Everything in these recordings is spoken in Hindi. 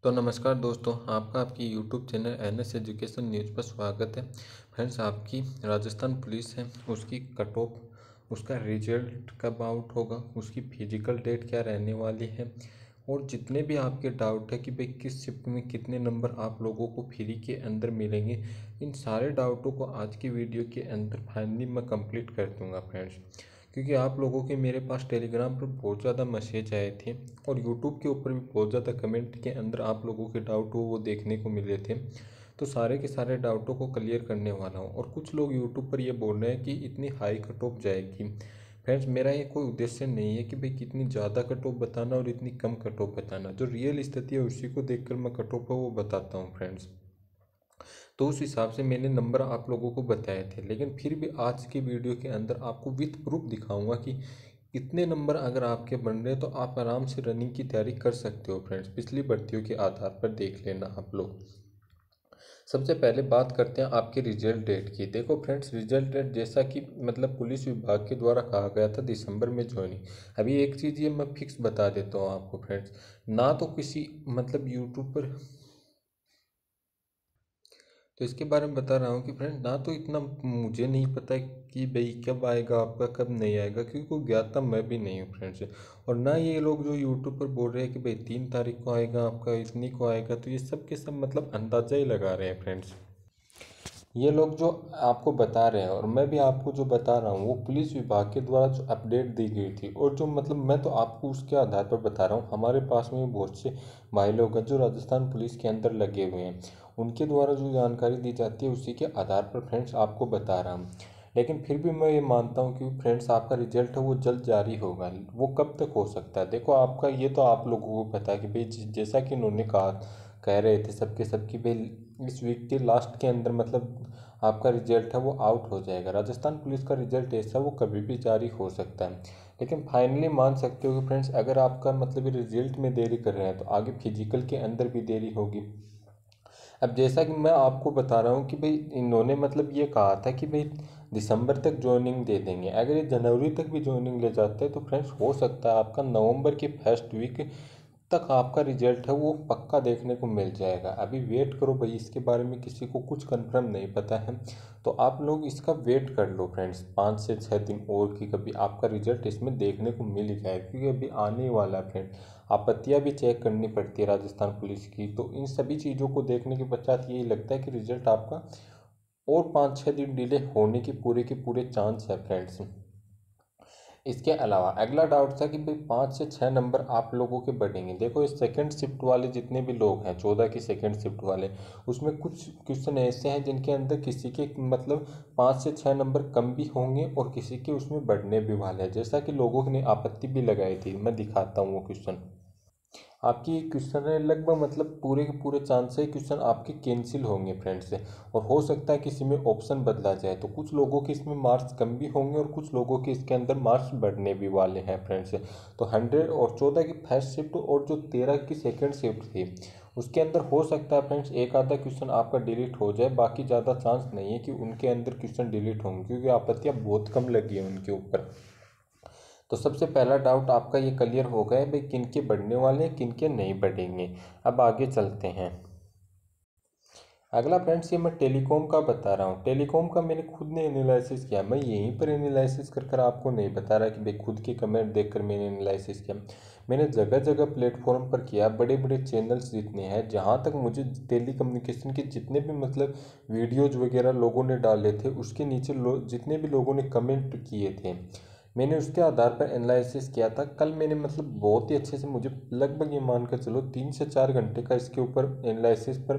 तो नमस्कार दोस्तों, आपका आपकी YouTube channel NS education news पर स्वागत है। फ्रेंड्स, आपकी राजस्थान पुलिस है, उसकी कट ऑफ, उसका रिजल्ट कब आउट होगा, उसकी फिजिकल डेट क्या रहने वाली है और जितने भी आपके डाउट है कि भाई किस शिफ्ट में कितने नंबर आप लोगों को फ्री के अंदर मिलेंगे, इन सारे डाउटों को आज की वीडियो के अंदर फाइनली मैं कंप्लीट कर दूंगा फ्रेंड्स। क्योंकि आप लोगों के मेरे पास टेलीग्राम पर बहुत ज़्यादा मैसेज आए थे और यूट्यूब के ऊपर भी बहुत ज़्यादा कमेंट के अंदर आप लोगों के डाउट वो देखने को मिले थे। तो सारे के सारे डाउटों को क्लियर करने वाला हूँ। और कुछ लोग यूट्यूब पर ये बोल रहे हैं कि इतनी हाई कट ऑफ जाएगी। फ्रेंड्स, मेरा ये कोई उद्देश्य नहीं है कि भाई कितनी ज़्यादा कट ऑफ बताना और इतनी कम कट ऑफ बताना। जो रियल स्थिति है उसी को देखकर मैं कट ऑफ है वो बताता हूँ फ्रेंड्स। तो उस हिसाब से मैंने नंबर आप लोगों को बताए थे, लेकिन फिर भी आज की वीडियो के अंदर आपको विथ प्रूफ दिखाऊंगा कि इतने नंबर अगर आपके बन रहे हैं तो आप आराम से रनिंग की तैयारी कर सकते हो फ्रेंड्स। पिछली भर्तियों के आधार पर देख लेना आप लोग। सबसे पहले बात करते हैं आपके रिजल्ट डेट की। देखो फ्रेंड्स, रिजल्ट डेट जैसा कि पुलिस विभाग के द्वारा कहा गया था दिसंबर में ज्वाइनिंग। अभी एक चीज़ ये मैं फिक्स बता देता हूँ आपको फ्रेंड्स, ना तो किसी यूट्यूब पर, तो इसके बारे में बता रहा हूँ कि फ्रेंड, ना तो इतना मुझे नहीं पता कि भाई कब आएगा आपका कब नहीं आएगा, क्योंकि कोई ज्ञाता मैं भी नहीं हूँ फ्रेंड्स। और ना ये लोग जो यूट्यूब पर बोल रहे हैं कि भाई 3 तारीख को आएगा आपका, इतनी को आएगा, तो ये सब के सब अंदाजा ही लगा रहे हैं फ्रेंड्स। ये लोग जो आपको बता रहे हैं और मैं भी आपको जो बता रहा हूँ वो पुलिस विभाग के द्वारा जो अपडेट दी गई थी, और जो मैं तो आपको उसके आधार पर बता रहा हूँ। हमारे पास में भी बहुत से भाई लोग हैं जो राजस्थान पुलिस के अंदर लगे हुए हैं, उनके द्वारा जो जानकारी दी जाती है उसी के आधार पर फ्रेंड्स आपको बता रहा हूँ। लेकिन फिर भी मैं ये मानता हूँ कि फ्रेंड्स आपका रिजल्ट है वो जल्द जारी होगा। वो कब तक हो सकता है, देखो आपका ये तो आप लोगों को पता है कि भाई जैसा कि उन्होंने कहा, कह रहे थे सबके सब कि भाई इस वीक के लास्ट के अंदर आपका रिजल्ट है वो आउट हो जाएगा। राजस्थान पुलिस का रिजल्ट ऐसा वो कभी भी जारी हो सकता है। लेकिन फाइनली मान सकते हो कि फ्रेंड्स, अगर आपका ये रिजल्ट में देरी कर रहे हैं तो आगे फिजिकल के अंदर भी देरी होगी। अब जैसा कि मैं आपको बता रहा हूँ कि भाई इन्होंने ये कहा था कि भाई दिसंबर तक ज्वाइनिंग दे देंगे। अगर ये जनवरी तक भी ज्वाइनिंग ले जाते हैं तो फ्रेंड्स हो सकता है आपका नवंबर के फर्स्ट वीक तक आपका रिजल्ट है वो पक्का देखने को मिल जाएगा। अभी वेट करो भाई, इसके बारे में किसी को कुछ कंफर्म नहीं पता है, तो आप लोग इसका वेट कर लो फ्रेंड्स, 5 से 6 दिन और कि कभी आपका रिजल्ट इसमें देखने को मिल ही जाए, क्योंकि अभी आने ही वाला है फ्रेंड। आपत्तियां भी चेक करनी पड़ती है राजस्थान पुलिस की, तो इन सभी चीज़ों को देखने के पश्चात यही लगता है कि रिजल्ट आपका और 5 6 दिन डिले होने के पूरे चांस है फ्रेंड्स। इसके अलावा अगला डाउट था कि भाई 5 से 6 नंबर आप लोगों के बढ़ेंगे। देखो, इस सेकंड शिफ्ट वाले जितने भी लोग हैं, 14 की सेकंड शिफ्ट वाले, उसमें कुछ क्वेश्चन ऐसे हैं जिनके अंदर किसी के 5 से 6 नंबर कम भी होंगे और किसी के उसमें बढ़ने भी वाले हैं, जैसा कि लोगों ने आपत्ति भी लगाई थी। मैं दिखाता हूँ वो क्वेश्चन। आपकी क्वेश्चन है लगभग पूरे के पूरे चांस है क्वेश्चन आपके कैंसिल होंगे फ्रेंड्स से, और हो सकता है किसी में ऑप्शन बदला जाए, तो कुछ लोगों के इसमें मार्क्स कम भी होंगे और कुछ लोगों के इसके अंदर मार्क्स बढ़ने भी वाले हैं फ्रेंड्स। तो 114 की फर्स्ट शिफ्ट और जो 13 की सेकेंड शिफ्ट थी उसके अंदर हो सकता है फ्रेंड्स एक आधा क्वेश्चन आपका डिलीट हो जाए, बाकी ज़्यादा चांस नहीं है कि उनके अंदर क्वेश्चन डिलीट होंगे, क्योंकि आपत्तियाँ बहुत कम लगी है उनके ऊपर। तो सबसे पहला डाउट आपका ये क्लियर हो गया है भाई किन के बढ़ने वाले हैं किन के नहीं बढ़ेंगे। अब आगे चलते हैं। अगला फ्रेंड्स, ये मैं टेलीकॉम का बता रहा हूँ। टेलीकॉम का मैंने खुद ने एनालिसिस किया, मैं यहीं पर एनालिसिस कर आपको नहीं बता रहा कि भाई खुद के कमेंट देखकर मैंने एनालिसिस किया। मैंने जगह जगह प्लेटफॉर्म पर किया, बड़े बड़े चैनल्स जितने हैं, जहाँ तक मुझे टेली कम्युनिकेशन के जितने भी वीडियोज वगैरह लोगों ने डाले थे उसके नीचे जितने भी लोगों ने कमेंट किए थे, मैंने उसके आधार पर एनालिसिस किया था। कल मैंने बहुत ही अच्छे से, मुझे लगभग ये मान कर चलो 3 से 4 घंटे का इसके ऊपर एनालिसिस पर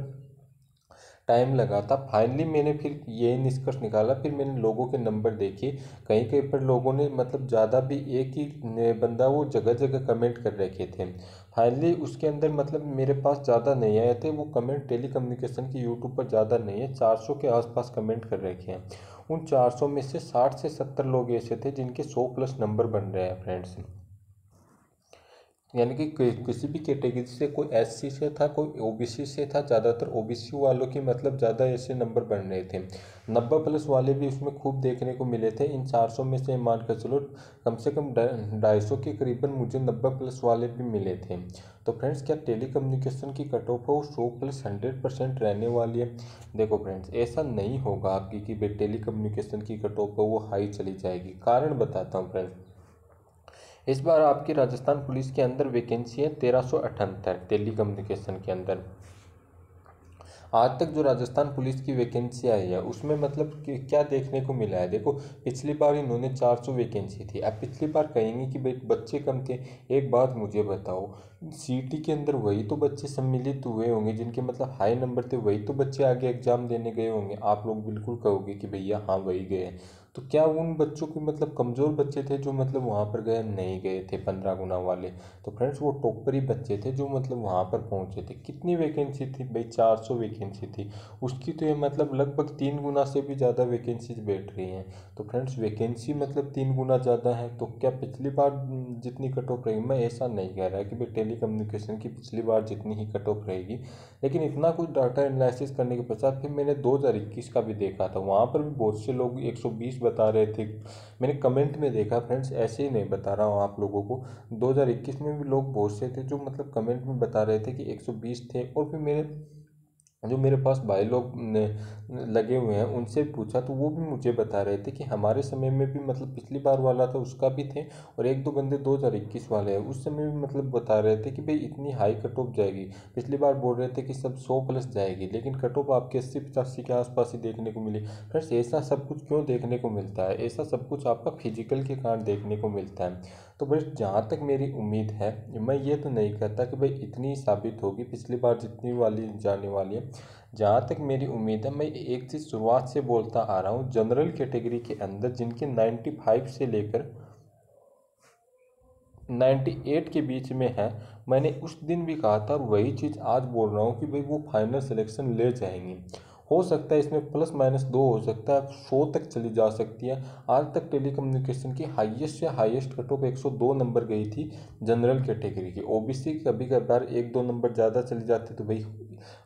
टाइम लगा था। फाइनली मैंने फिर ये निष्कर्ष निकाला, फिर मैंने लोगों के नंबर देखे, कहीं कहीं पर लोगों ने ज़्यादा भी, एक ही बंदा वो जगह जगह कमेंट कर रखे थे। फाइनली उसके अंदर मेरे पास ज़्यादा नहीं आए थे वो कमेंट, टेली कम्युनिकेशन की यूट्यूब पर ज़्यादा नहीं है, 400 के आसपास कमेंट कर रखे हैं। उन 400 में से 60 से 70 लोग ऐसे थे जिनके 100 प्लस नंबर बन रहे हैं फ्रेंड्स। यानी कि किसी भी कैटेगरी से, कोई एससी से था, कोई ओबीसी से था। ज़्यादातर ओबीसी वालों की मतलब ज़्यादा ऐसे नंबर बन रहे थे। 90+ वाले भी उसमें खूब देखने को मिले थे। इन 400 में से मान कर चलो कम से कम 250 के करीबन मुझे 90+ वाले भी मिले थे। तो फ्रेंड्स, क्या टेली कम्युनिकेशन की कट ऑफ है वो 100+100% रहने वाली है? देखो फ्रेंड्स, ऐसा नहीं होगा आपकी कि भाई टेली कम्युनिकेशन की कट ऑफ है वो हाई चली जाएगी। कारण बताता हूँ फ्रेंड्स। इस बार आपकी राजस्थान पुलिस के अंदर वैकेंसी है 1378 टेली कम्युनिकेशन के अंदर। आज तक जो राजस्थान पुलिस की वैकेंसी आई है उसमें मतलब क्या देखने को मिला है? देखो, पिछली बार इन्होंने 400 वैकेंसी थी। अब पिछली बार कहेंगे कि भाई बच्चे कम थे। एक बात मुझे बताओ, सीटी के अंदर वही तो बच्चे सम्मिलित हुए होंगे जिनके मतलब हाई नंबर थे, वही तो बच्चे आगे एग्जाम देने गए होंगे। आप लोग बिल्कुल कहोगे कि भैया हाँ वही गए। तो क्या उन बच्चों के मतलब कमज़ोर बच्चे थे जो मतलब वहाँ पर गए? नहीं गए थे 15 गुना वाले। तो फ्रेंड्स, वो टॉपर ही बच्चे थे जो मतलब वहाँ पर पहुँचे थे। कितनी वैकेंसी थी भाई? 400 वैकेंसी थी। उसकी तो ये मतलब लगभग 3 गुना से भी ज़्यादा वैकेंसीज बैठ रही हैं। तो फ्रेंड्स, वैकेंसी मतलब 3 गुना ज़्यादा है, तो क्या पिछली बार जितनी कट ऑफ रहेगी? मैं ऐसा नहीं कह रहा कि भाई टेली कम्युनिकेशन की पिछली बार जितनी ही कट ऑफ रहेगी, लेकिन इतना कुछ डाटा एनालिसिस करने के पश्चात फिर मैंने 2021 का भी देखा था। वहाँ पर भी बहुत से लोग 120 बता रहे थे। मैंने कमेंट में देखा फ्रेंड्स, ऐसे ही नहीं बता रहा हूँ आप लोगों को। 2021 में भी लोग बहुत से थे जो मतलब कमेंट में बता रहे थे कि 120 थे। और फिर मेरे जो मेरे पास भाई लोग लगे हुए हैं उनसे पूछा तो वो भी मुझे बता रहे थे कि हमारे समय में भी मतलब पिछली बार वाला था उसका भी थे, और एक दो बंदे 2021 वाले हैं उस समय भी मतलब बता रहे थे कि भाई इतनी हाई कट ऑफ जाएगी। पिछली बार बोल रहे थे कि सब 100+ जाएगी, लेकिन कट ऑफ आपके 80-85 के आसपास ही देखने को मिली। फ्रेंड्स, ऐसा सब कुछ क्यों देखने को मिलता है? ऐसा सब कुछ आपका फिजिकल के कारण देखने को मिलता है। तो बस जहाँ तक मेरी उम्मीद है, मैं ये तो नहीं कहता कि भाई इतनी साबित होगी पिछली बार जितनी वाली जाने वाली है। जहाँ तक मेरी उम्मीद है, मैं एक चीज़ शुरुआत से बोलता आ रहा हूँ, जनरल कैटेगरी के अंदर जिनके 95 से लेकर 98 के बीच में है, मैंने उस दिन भी कहा था और वही चीज़ आज बोल रहा हूँ कि भाई वो फाइनल सिलेक्शन ले जाएंगी। हो सकता है इसमें प्लस माइनस 2 हो सकता है, 100 तक चली जा सकती है। आज तक टेलीकम्युनिकेशन की हाईएस्ट से हाईएस्ट कट ऑफ 102 नंबर गई थी जनरल कैटेगरी की। ओबीसी कभी कभार 1-2 नंबर ज़्यादा चली जाती तो भाई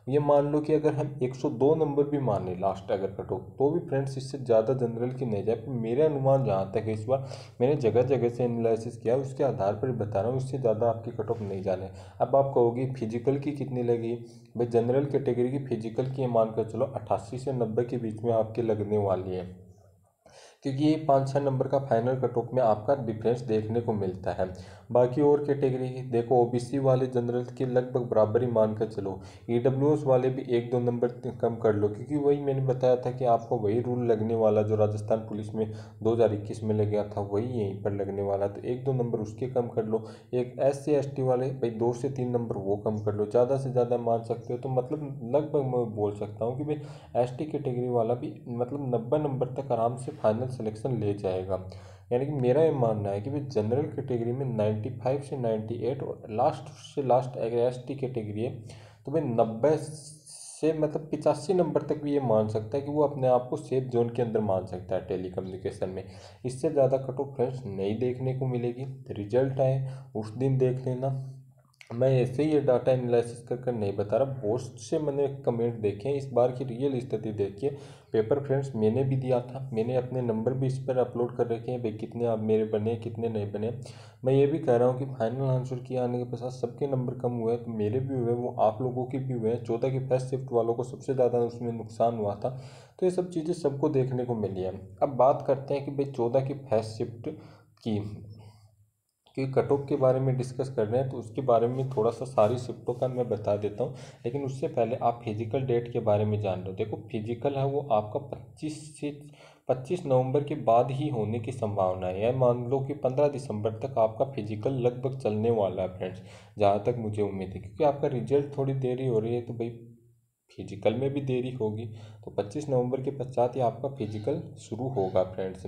ये मान लो कि अगर हम 102 नंबर भी माने लास्ट अगर कट ऑफ, तो भी फ्रेंड्स इससे ज़्यादा जनरल की नहीं जाए। मेरे अनुमान जहाँ तक है, इस बार मैंने जगह जगह से एनालिसिस किया, उसके आधार पर बता रहा हूँ, इससे ज़्यादा आपकी कट ऑफ नहीं जाने। अब आप कहोगे फिजिकल की कितनी लगी? भाई जनरल कैटेगरी की फिजिकल की मान कर चलो 88 से 90 के बीच में आपके लगने वाली है, क्योंकि ये 5-6 नंबर का फाइनल कट ऑफ में आपका डिफरेंस देखने को मिलता है। बाकी और कैटेगरी देखो, ओबीसी वाले जनरल के लगभग बराबर ही मान कर चलो। ईडब्ल्यूएस वाले भी 1-2 नंबर कम कर लो, क्योंकि वही मैंने बताया था कि आपको वही रूल लगने वाला जो राजस्थान पुलिस में 2021 में लग गया था, वही यहीं पर लगने वाला। तो 1-2 नंबर उसके कम कर लो। एक SC ST वाले भाई 2 से 3 नंबर वो कम कर लो, ज़्यादा से ज़्यादा मान सकते हो। तो मतलब लगभग मैं बोल सकता हूँ कि भाई ST कैटेगरी वाला भी मतलब 90 नंबर तक आराम से फाइनल सिलेक्शन ले जाएगा। यानी कि मेरा ये मानना है कि भाई जनरल कैटेगरी में 95 से 98, और लास्ट से लास्ट अगर ST कैटेगरी है तो भाई 90 से मतलब 85 नंबर तक भी ये मान सकता है कि वो अपने आप को सेफ जोन के अंदर मान सकता है टेली कम्युनिकेशन में। इससे ज़्यादा कट ऑफ फ्रेंड्स नहीं देखने को मिलेगी। रिजल्ट आए उस दिन देख लेना। मैं ऐसे ही ये डाटा एनालिसिस कर कर नहीं बता रहा, बहुत से मैंने कमेंट देखे हैं। इस बार की रियल स्थिति देखिए। पेपर फ्रेंड्स मैंने भी दिया था, मैंने अपने नंबर भी इस पर अपलोड कर रखे हैं भाई कितने आप मेरे बने कितने नहीं बने। मैं ये भी कह रहा हूँ कि फाइनल आंसर की आने के पश्चात सबके नंबर कम हुए हैं, तो मेरे भी हुए, वो आप लोगों के भी हुए हैं। 14 की फर्स्ट शिफ्ट वालों को सबसे ज़्यादा उसमें नुकसान हुआ था। तो ये सब चीज़ें सबको देखने को मिली है। अब बात करते हैं कि भाई 14 की फर्स्ट शिफ्ट की कि कट ऑफ के बारे में डिस्कस कर रहे हैं, तो उसके बारे में थोड़ा सा सारी शिफ्टों का मैं बता देता हूँ। लेकिन उससे पहले आप फिजिकल डेट के बारे में जान लो। देखो, फिजिकल है वो आपका 25 नवंबर के बाद ही होने की संभावना है। यह मान लो कि 15 दिसंबर तक आपका फिजिकल लगभग चलने वाला है फ्रेंड्स, जहाँ तक मुझे उम्मीद है। क्योंकि आपका रिजल्ट थोड़ी देरी हो रही है, तो भाई फिजिकल में भी देरी होगी। तो 25 नवंबर के पश्चात ही आपका फिजिकल शुरू होगा फ्रेंड्स।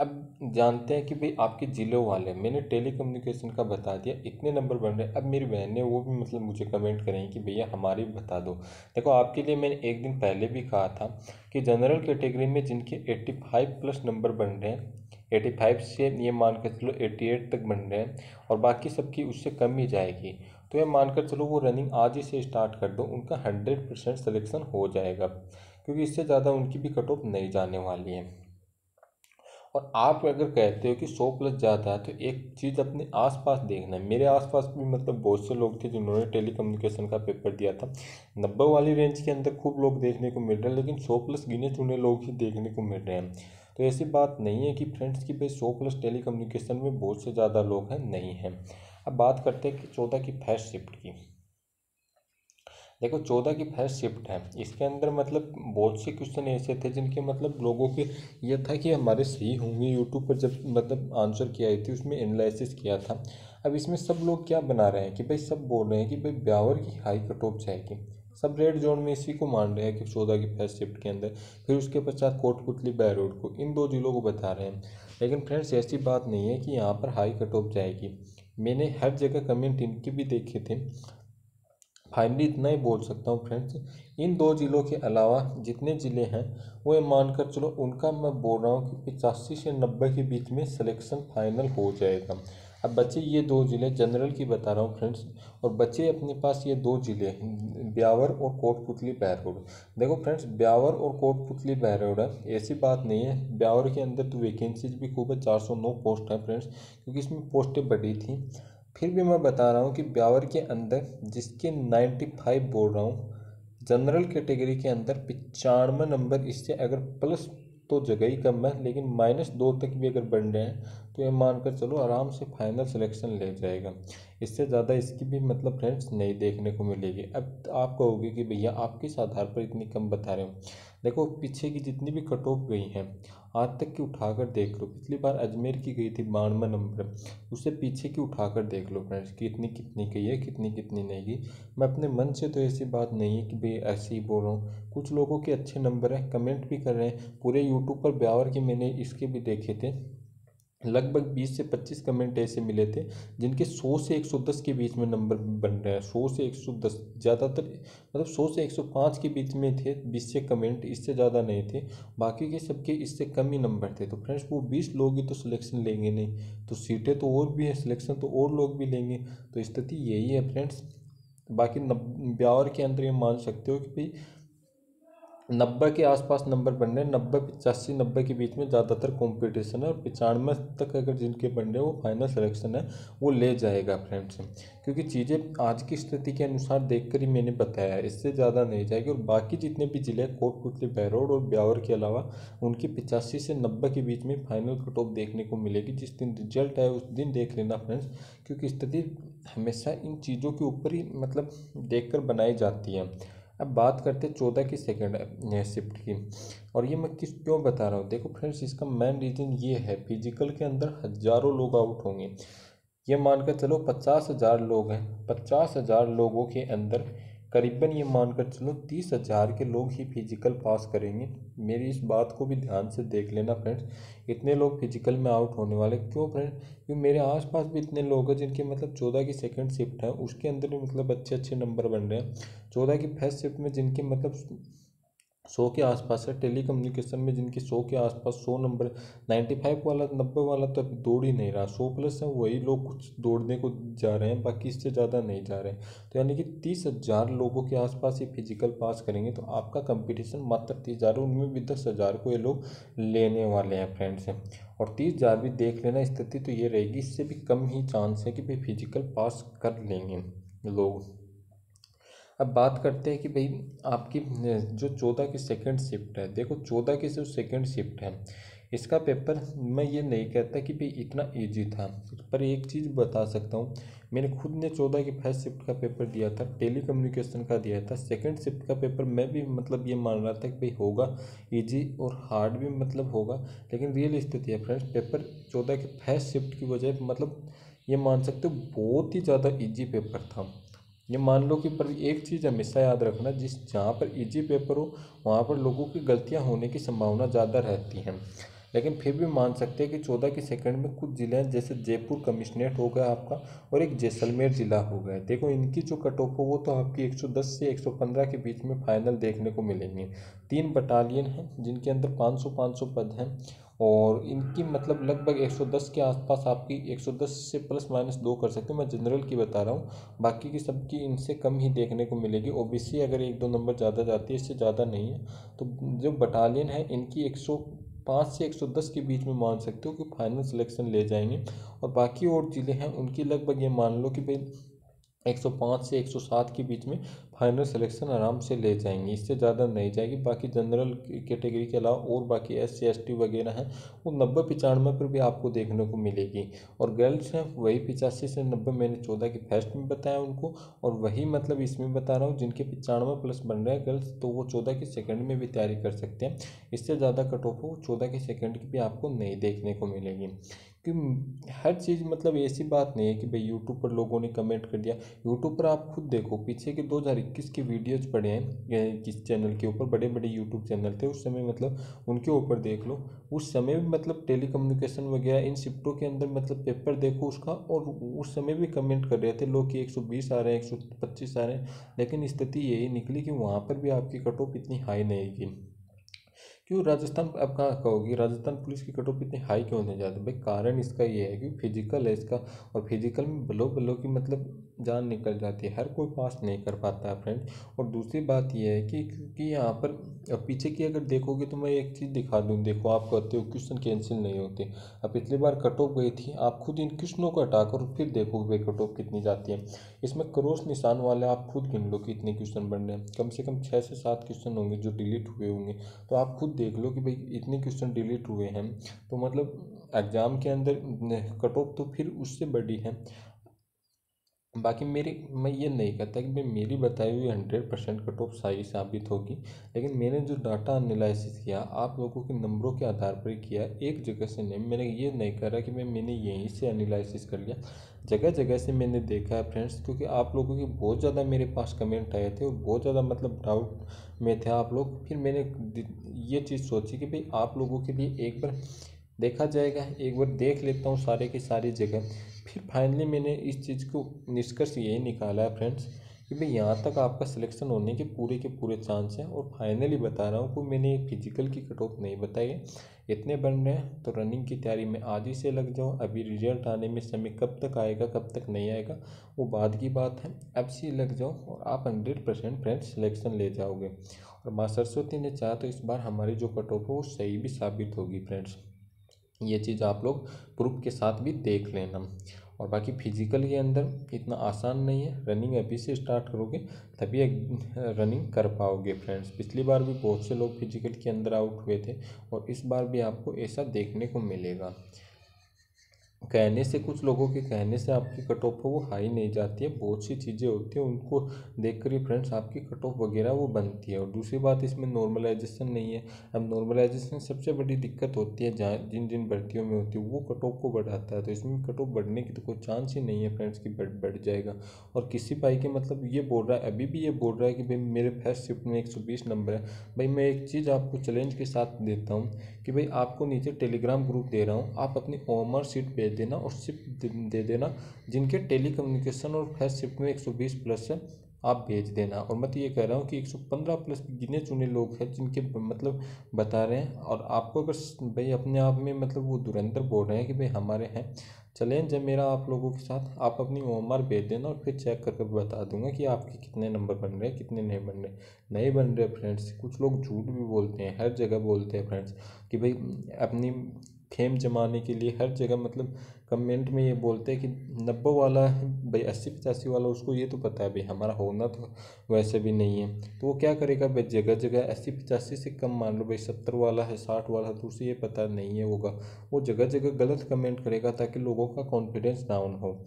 अब जानते हैं कि भाई आपके ज़िलों वाले, मैंने टेली कम्युनिकेशन का बता दिया इतने नंबर बन रहे हैं। अब मेरी बहनें वो भी मतलब मुझे कमेंट करेंगी कि भैया हमारी भी बता दो। देखो, आपके लिए मैंने एक दिन पहले भी कहा था कि जनरल कैटेगरी में जिनके 85+ नंबर बन रहे हैं, 85 से ये मानकर चलो 88 तक बन रहे हैं और बाकी सबकी उससे कम ही जाएगी। तो ये मानकर चलो वो रनिंग आज ही से स्टार्ट कर दो, उनका 100% सिलेक्शन हो जाएगा, क्योंकि इससे ज़्यादा उनकी भी कट ऑफ नहीं जाने वाली है। और आप अगर कहते हो कि 100+ ज़्यादा है, तो एक चीज़ अपने आसपास देखना है। मेरे आसपास भी मतलब बहुत से लोग थे जिन्होंने टेलीकम्युनिकेशन का पेपर दिया था। 90 वाली रेंज के अंदर खूब लोग देखने को मिल रहे हैं, लेकिन 100+ गिने चुने लोग ही देखने को मिल रहे हैं। तो ऐसी बात नहीं है कि फ्रेंड्स की भाई 100+ टेलीकम्युनिकेशन में बहुत से ज़्यादा लोग हैं, नहीं हैं। अब बात करते हैं कि 14 की फर्स्ट शिफ्ट की। देखो 14 की फर्स्ट शिफ्ट है, इसके अंदर मतलब बहुत से क्वेश्चन ऐसे थे जिनके मतलब लोगों के ये था कि हमारे सही होंगे। यूट्यूब पर जब मतलब आंसर की आई थी उसमें एनालिसिस किया था। अब इसमें सब लोग क्या बना रहे हैं कि भाई सब बोल रहे हैं कि भाई ब्यावर की हाई कट ऑफ जाएगी, सब रेड जोन में इसी को मान रहे हैं कि 14 की फर्स्ट शिफ्ट के अंदर। फिर उसके पश्चात कोटपुतली बहरोड को, इन दो जिलों को बता रहे हैं। लेकिन फ्रेंड्स ऐसी बात नहीं है कि यहाँ पर हाई कट ऑफ जाएगी। मैंने हर जगह कमेंट इनके भी देखे थे। फाइनली इतना ही बोल सकता हूँ फ्रेंड्स, इन दो ज़िलों के अलावा जितने ज़िले हैं वो ये मानकर चलो उनका मैं बोल रहा हूँ कि 85 से 90 के बीच में सिलेक्शन फाइनल हो जाएगा। अब बचे ये दो ज़िले, जनरल की बता रहा हूँ फ्रेंड्स, और बचे अपने पास ये दो ज़िले ब्यावर और कोटपुतली बहरोड। देखो फ्रेंड्स, ब्यावर और कोटपुतली बहरोड है, ऐसी बात नहीं है। ब्यावर के अंदर तो वैकेंसीज भी खूब है, 409 पोस्ट है फ्रेंड्स, क्योंकि इसमें पोस्टें बढ़ी थी। फिर भी मैं बता रहा हूँ कि ब्यावर के अंदर जिसके 95 बोल रहा हूँ, जनरल कैटेगरी के अंदर 95 नंबर, इससे अगर प्लस तो जगह ही कम है, लेकिन -2 तक भी अगर बन रहे हैं तो ये मानकर चलो आराम से फाइनल सिलेक्शन ले जाएगा। इससे ज़्यादा इसकी भी मतलब फ्रेंड्स नहीं देखने को मिलेगी। अब आप कहोगे कि भैया आप किस आधार पर इतनी कम बता रहे हो। देखो पीछे की जितनी भी कट ऑफ गई हैं आज तक की उठाकर देख लो। पिछली बार अजमेर की गई थी 92 नंबर, उससे पीछे की उठाकर देख लो फ्रेंड्स, कितनी कितनी गई है, कितनी कितनी नहीं गई। मैं अपने मन से तो ऐसी बात नहीं है कि भाई ऐसे ही बोल रहा हूँ। कुछ लोगों के अच्छे नंबर हैं, कमेंट भी कर रहे हैं। पूरे यूट्यूब पर ब्यावर के मैंने इसके भी देखे थे, लगभग 20 से 25 कमेंट ऐसे मिले थे जिनके 100 से 110 के बीच में नंबर बन रहे हैं। 100 से 110, ज़्यादातर मतलब 100 से 105 के बीच में थे 20 से कमेंट, इससे ज़्यादा नहीं थे। बाकी के सबके इससे कम ही नंबर थे। तो फ्रेंड्स वो 20 लोग ही तो सिलेक्शन लेंगे नहीं, तो सीटें तो और भी है, सिलेक्शन तो और लोग भी लेंगे। तो स्थिति यही है फ्रेंड्स। बाकी ब्यावर के अंदर ये मान सकते हो कि भाई 90 के आसपास नंबर बन रहे हैं, 90 85 90 के बीच में ज़्यादातर कंपटीशन है। और 95 तक अगर जिनके बन रहे हैं वो फाइनल सिलेक्शन है, वो ले जाएगा फ्रेंड्स। क्योंकि चीज़ें आज की स्थिति के अनुसार देखकर ही मैंने बताया है, इससे ज़्यादा नहीं जाएगी। और बाकी जितने भी जिले कोटपुतली बहरोड और ब्यावर के अलावा उनकी 85 से 90 के बीच में फाइनल कट ऑफ देखने को मिलेगी। जिस दिन रिजल्ट है उस दिन देख लेना फ्रेंड्स, क्योंकि स्थिति हमेशा इन चीज़ों के ऊपर ही मतलब देख कर बनाई जाती है। अब बात करते हैं 14 की सेकेंड शिफ्ट की। और ये मैं क्यों बता रहा हूँ, देखो फ्रेंड्स इसका मेन रीज़न ये है, फिजिकल के अंदर हज़ारों लोग आउट होंगे। ये मानकर चलो 50,000 लोग हैं, 50,000 लोगों के अंदर करीबन ये मानकर चलो 30,000 के लोग ही फिजिकल पास करेंगे। मेरी इस बात को भी ध्यान से देख लेना फ्रेंड्स, इतने लोग फिजिकल में आउट होने वाले क्यों फ्रेंड, क्योंकि मेरे आसपास भी इतने लोग हैं जिनके मतलब 14 की सेकंड शिफ्ट है, उसके अंदर भी मतलब अच्छे अच्छे नंबर बन रहे हैं। 14 की फर्स्ट शिफ्ट में जिनके मतलब 100 के आसपास है, टेली कम्युनिकेशन में जिनके 100 के आसपास 100 नंबर, 95 वाला 90 वाला तो अभी दौड़ ही नहीं रहा। 100+ है वही लोग कुछ दौड़ने को जा रहे हैं, बाकी इससे ज़्यादा नहीं जा रहे हैं। तो यानी कि 30,000 लोगों के आसपास ये फिजिकल पास करेंगे, तो आपका कंपटीशन मात्र 30,000, उनमें भी 10,000 को ये लोग लेने वाले हैं फ्रेंड्स। और 30,000 भी देख लेना, स्थिति तो ये रहेगी, इससे भी कम ही चांस है कि भाई फिजिकल पास कर लेंगे लोग। अब बात करते हैं कि भाई आपकी जो 14 की सेकंड शिफ्ट है, देखो 14 की जो सेकंड शिफ्ट है इसका पेपर मैं ये नहीं कहता कि भाई इतना इजी था, पर एक चीज़ बता सकता हूँ। मैंने खुद ने 14 की फर्स्ट शिफ्ट का पेपर दिया था, टेली कम्युनिकेशन का दिया था। सेकंड शिफ्ट का पेपर मैं भी मतलब ये मान रहा था कि भाई होगा इजी और हार्ड भी मतलब होगा, लेकिन रियल स्थिति है फ्रेंड्स, पेपर 14 की फर्स्ट शिफ्ट की वजह मतलब ये मान सकते हो बहुत ही ज़्यादा ईजी पेपर था। ये मान लो कि पर एक चीज़ हमेशा याद रखना, जहाँ पर इजी पेपर हो वहाँ पर लोगों की गलतियाँ होने की संभावना ज़्यादा रहती हैं। लेकिन फिर भी मान सकते हैं कि 14 की सेकंड में कुछ ज़िले हैं, जैसे जयपुर कमिश्नरेट हो गया आपका, और एक जैसलमेर ज़िला हो गया। देखो इनकी जो कट ऑफ हो वो तो आपकी 110 से 115 के बीच में फाइनल देखने को मिलेंगे। 3 बटालियन हैं जिनके अंदर 500 500 पद हैं, और इनकी मतलब लगभग 110 के आसपास आपकी 110 से प्लस माइनस 2 कर सकते हो। मैं जनरल की बता रहा हूँ, बाकी की सबकी इनसे कम ही देखने को मिलेगी। ओबीसी अगर 1-2 नंबर ज़्यादा जाती है, इससे ज़्यादा नहीं है। तो जो बटालियन है इनकी 105 से 110 के बीच में मान सकते हो कि फाइनल सिलेक्शन ले जाएंगे। और बाकी और ज़िले हैं उनकी लगभग ये मान लो कि भाई 105 से 107 के बीच में फाइनल सिलेक्शन आराम से ले जाएंगे, इससे ज़्यादा नहीं जाएगी। बाकी जनरल कैटेगरी के अलावा और बाकी SC ST वगैरह हैं वो 90-95 पर भी आपको देखने को मिलेगी। और गर्ल्स हैं वही 85 से 90, मैंने 14 की फर्स्ट में बताया उनको। और वही मतलब इसमें बता रहा हूँ जिनके 95 प्लस बन रहे हैं गर्ल्स, तो वो 14 की सेकंड में भी तैयारी कर सकते हैं। इससे ज़्यादा कट ऑफ हो 14 की सेकंड की भी आपको नहीं देखने को मिलेगी। कि हर चीज़ मतलब ऐसी बात नहीं है कि भाई यूट्यूब पर लोगों ने कमेंट कर दिया। यूट्यूब पर आप खुद देखो, पीछे के 2021 के वीडियोज पड़े हैं किस चैनल के ऊपर, बड़े बड़े यूट्यूब चैनल थे उस समय, मतलब उनके ऊपर देख लो। उस समय भी मतलब टेली कम्युनिकेशन वगैरह इन शिफ्टों के अंदर मतलब पेपर देखो उसका, और उस समय भी कमेंट कर रहे थे लोग कि 120 आ रहे हैं, 125 आ रहे हैं। लेकिन स्थिति यही निकली कि वहाँ पर भी आपकी कट ऑफ इतनी हाई नहीं की। क्यों राजस्थान, अब कहाँ कहोगी राजस्थान पुलिस की कट ऑफ इतनी हाई क्यों नहीं जाती? भाई कारण इसका ये है कि फिजिकल है इसका, और फिजिकल में बलो बलो की मतलब जान निकल जाती है, हर कोई पास नहीं कर पाता है फ्रेंड। और दूसरी बात ये है कि क्योंकि यहाँ पर अब पीछे की अगर देखोगे तो मैं एक चीज़ दिखा दूँ, देखो आप कहते हो क्वेश्चन कैंसिल नहीं होते। अब पिछली बार कट ऑफ गई थी, आप खुद इन क्वेश्चनों को हटाकर फिर देखोगे भाई कट ऑफ कितनी जाती है। इसमें क्रॉस निशान वाले आप खुद गिन लो कि इतने क्वेश्चन बन रहे हैं, कम से कम 6 से 7 क्वेश्चन होंगे जो डिलीट हुए होंगे। तो आप खुद देख लो कि भाई इतने क्वेश्चन डिलीट हुए हैं, तो मतलब एग्ज़ाम के अंदर कट ऑफ तो फिर उससे बड़ी है। बाकी मेरी, मैं ये नहीं कहता कि भाई मेरी बताई हुई 100% कट ऑफ सही साबित होगी, लेकिन मैंने जो डाटा एनालिसिस किया आप लोगों के नंबरों के आधार पर ही किया, एक जगह से नहीं। मैंने ये नहीं कह रहा कि मैंने यहीं से एनालिसिस कर लिया, जगह जगह से मैंने देखा है फ्रेंड्स। क्योंकि आप लोगों के बहुत ज़्यादा मेरे पास कमेंट आए थे और बहुत ज़्यादा मतलब डाउट में थे आप लोग। फिर मैंने ये चीज़ सोची कि भाई आप लोगों के लिए एक बार देखा जाएगा, एक बार देख लेता हूँ सारे की सारी जगह। फिर फाइनली मैंने इस चीज़ को निष्कर्ष यही निकाला है फ्रेंड्स कि भाई यहाँ तक आपका सिलेक्शन होने के पूरे चांस हैं। और फाइनली बता रहा हूँ कि मैंने फिजिकल की कट ऑफ नहीं बताई है, इतने बन रहे हैं। तो रनिंग की तैयारी में आज ही से लग जाओ। अभी रिजल्ट आने में समय कब तक आएगा कब तक नहीं आएगा वो बाद की बात है, अब से लग जाओ और आप 100% फ्रेंड्स सिलेक्शन ले जाओगे। और माँ सरस्वती ने चाहा तो इस बार हमारी जो कट ऑफ है वो सही भी साबित होगी फ्रेंड्स। ये चीज़ आप लोग प्रूफ के साथ भी देख लेना। और बाकी फिजिकल के अंदर इतना आसान नहीं है, रनिंग अभी से स्टार्ट करोगे तभी रनिंग कर पाओगे फ्रेंड्स। पिछली बार भी बहुत से लोग फिजिकल के अंदर आउट हुए थे और इस बार भी आपको ऐसा देखने को मिलेगा। कहने से, कुछ लोगों के कहने से आपकी कट ऑफ वो हाई नहीं जाती है, बहुत सी चीज़ें होती हैं उनको देख कर ही फ्रेंड्स आपकी कट ऑफ वगैरह वो बनती है। और दूसरी बात इसमें नॉर्मलाइजेशन नहीं है। अब नॉर्मलाइजेशन सबसे बड़ी दिक्कत होती है जहाँ जिन जिन भर्तियों में होती है, वो कट ऑफ को बढ़ाता है। तो इसमें कट ऑफ बढ़ने की तो कोई चांस ही नहीं है फ्रेंड्स कि बढ़ जाएगा। और किसी भाई के मतलब ये बोल रहा है, अभी भी ये बोल रहा है कि भाई मेरे फर्स्ट शिफ्ट में 120 नंबर है। भाई मैं एक चीज़ आपको चैलेंज के साथ देता हूँ कि भाई आपको नीचे टेलीग्राम ग्रुप दे रहा हूँ, आप अपनी ओएमआर शीट भेज देना और शिफ्ट दे देना जिनके टेली कम्युनिकेशन और फर्स्ट शिफ्ट में 120 प्लस है, आप भेज देना। और मैं तो ये कह रहा हूँ कि 115 प्लस गिने चुने लोग हैं जिनके मतलब बता रहे हैं। और आपको अगर भाई अपने आप में मतलब वो धुरंधर बोल रहे हैं कि भाई हमारे हैं, चैलेंज है मेरा आप लोगों के साथ, आप अपनी ओएमआर भेज देना और फिर चेक करके बता दूंगा कि आपके कितने नंबर बन रहे हैं कितने नहीं बन रहे। नहीं बन रहे फ्रेंड्स, कुछ लोग झूठ भी बोलते हैं, हर जगह बोलते हैं फ्रेंड्स कि भाई अपनी फेम जमाने के लिए हर जगह मतलब कमेंट में ये बोलते हैं कि 90 वाला है भाई, 80-85 वाला उसको ये तो पता है भाई हमारा होना तो वैसे भी नहीं है, तो वो क्या करेगा भाई जगह जगह 80-85 से कम मान लो भाई 70 वाला है 60 वाला है, तो उसे ये पता नहीं है होगा, वो जगह जगह गलत कमेंट करेगा ताकि लोगों का कॉन्फिडेंस डाउन हो।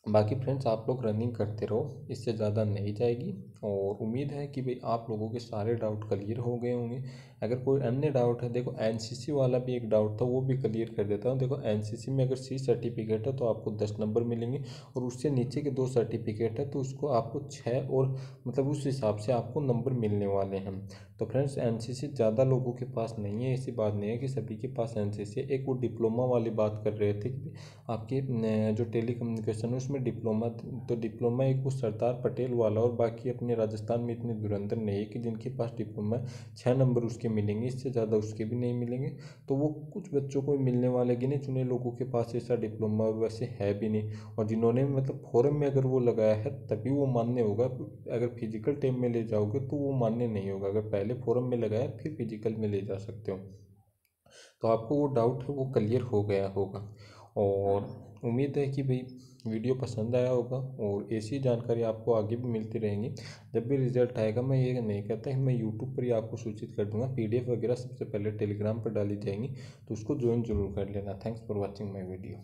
बाकी फ्रेंड्स आप लोग रनिंग करते रहो, इससे ज़्यादा नहीं जाएगी। और उम्मीद है कि भाई आप लोगों के सारे डाउट क्लियर हो गए होंगे। अगर कोई अन्य डाउट है, देखो एनसीसी वाला भी एक डाउट था वो भी क्लियर कर देता हूँ। देखो एनसीसी में अगर सी सर्टिफिकेट है तो आपको 10 नंबर मिलेंगे, और उससे नीचे के 2 सर्टिफिकेट है तो उसको आपको 6, और मतलब उस हिसाब से आपको नंबर मिलने वाले हैं। तो फ्रेंड्स एनसीसी ज़्यादा लोगों के पास नहीं है, ऐसी बात नहीं है कि सभी के पास एनसीसी है। एक वो डिप्लोमा वाली बात कर रहे थे कि आपके जो टेली कम्युनिकेशन है उसमें डिप्लोमा, तो डिप्लोमा एक वो सरदार पटेल वाला, और बाकी अपने राजस्थान में इतने धुरंधर नहीं है कि जिनके पास डिप्लोमा 6 नंबर उसके मिलेंगे, इससे ज़्यादा उसके भी नहीं मिलेंगे। तो वो कुछ बच्चों को मिलने वाले, गिने चुने लोगों के पास ऐसा डिप्लोमा और वैसे है भी नहीं। और जिन्होंने मतलब फोरम में अगर वो लगाया है तभी वो मान्य होगा, अगर फिजिकल टेम में ले जाओगे तो वो मान्य नहीं होगा। अगर पहले फोरम में लगाया फिर फिजिकल में ले जा सकते हो। तो आपको वो डाउट है वो क्लियर हो गया होगा। और उम्मीद है कि भाई वीडियो पसंद आया होगा, और ऐसी जानकारी आपको आगे भी मिलती रहेंगी। जब भी रिजल्ट आएगा मैं ये नहीं कहता कि मैं यूट्यूब पर ही आपको सूचित कर दूंगा, पीडीएफ वगैरह सबसे पहले टेलीग्राम पर डाली जाएंगी, तो उसको ज्वाइन जरूर कर लेना। Thanks for watching my video.